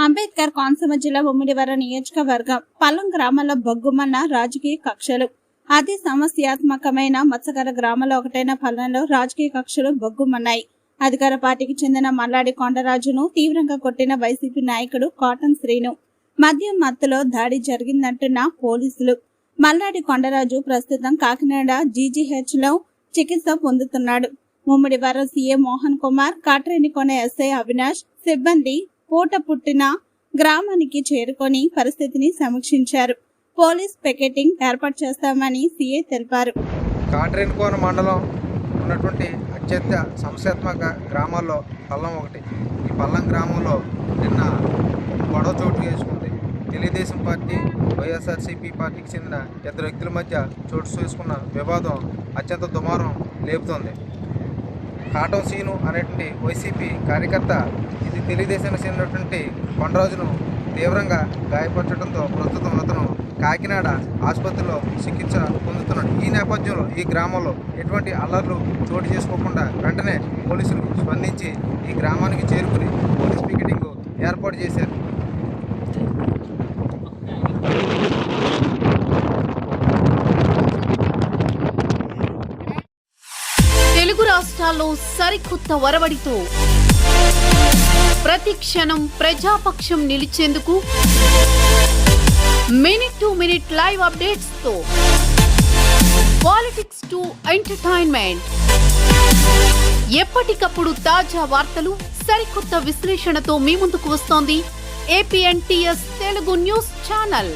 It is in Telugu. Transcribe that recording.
అంబేద్కర్ కోనసీమ జిల్లా ముమ్మిడివరం నియోజకవర్గం పల్లం గ్రామంలో బొగ్గుమన్న రాజకీయ కక్షలు. అతి సమస్యాత్మకమైన మత్స్యకార గ్రామంలో ఒకటైన పల్లంలో రాజకీయ కక్షలు బొగ్గుమన్నాయి. అధికార పార్టీకి చెందిన మల్లాడి కొండరాజును తీవ్రంగా కొట్టిన వైసీపీ నాయకుడు కాటన్ శ్రీను. మద్యం మత్తులో దాడి జరిగిందంటున్న పోలీసులు. మల్లాడి కొండరాజు ప్రస్తుతం కాకినాడ జీజీహెచ్ లో చికిత్స పొందుతున్నాడు. ముమ్మిడివరం సీఏ మోహన్ కుమార్, కాట్రేనికొండ ఎస్ఐ అవినాష్ సిబ్బంది పూట పుట్టిన గ్రామానికి చేరుకొని పరిస్థితిని సమీక్షించారు. పోలీస్ పికెటింగ్ ఏర్పాటు చేస్తామని సీఏ తెలిపారు. కాట్రేనికొండ మండలం ఉన్నటువంటి అత్యంత సమస్యాత్మక గ్రామాల్లో పల్లం ఒకటి. ఈ పల్లం గ్రామంలో నిన్న గొడవ చోటు చేసుకుంది. తెలుగుదేశం పార్టీ, వైఎస్ఆర్సీపీ పార్టీకి చెందిన ఇద్దరు వ్యక్తుల మధ్య చోటు చేసుకున్న వివాదం అత్యంత దుమారం లేపుతోంది. కాటన్ శ్రీను అనేటువంటి వైసీపీ కార్యకర్త ఇది తెలుగుదేశానికి చెందినటువంటి కొండరాజును తీవ్రంగా గాయపరచడంతో ప్రస్తుతం అతను కాకినాడ ఆసుపత్రిలో చికిత్స పొందుతున్నాడు. ఈ నేపథ్యంలో ఈ గ్రామంలో ఎటువంటి అల్లర్లు చోటు చేసుకోకుండా వెంటనే పోలీసులు స్పందించి ఈ గ్రామానికి చేరుకుని పోలీస్ పికెటింగ్ ఏర్పాటు చేశారు. తెలుగు రాష్ట్రాల్లో సరికొత్త వరవడితో ప్రతి క్షణం ప్రజాపక్షం నిలిచేందుకు minute to minute live updates తో పాలిటిక్స్ టు ఎంటర్టైన్మెంట్, ఎప్పటికప్పుడు తాజా వార్తలు, సరికొత్త విశ్లేషణతో మీ ముందుకు వస్తోంది APNTS తెలుగు న్యూస్ ఛానల్.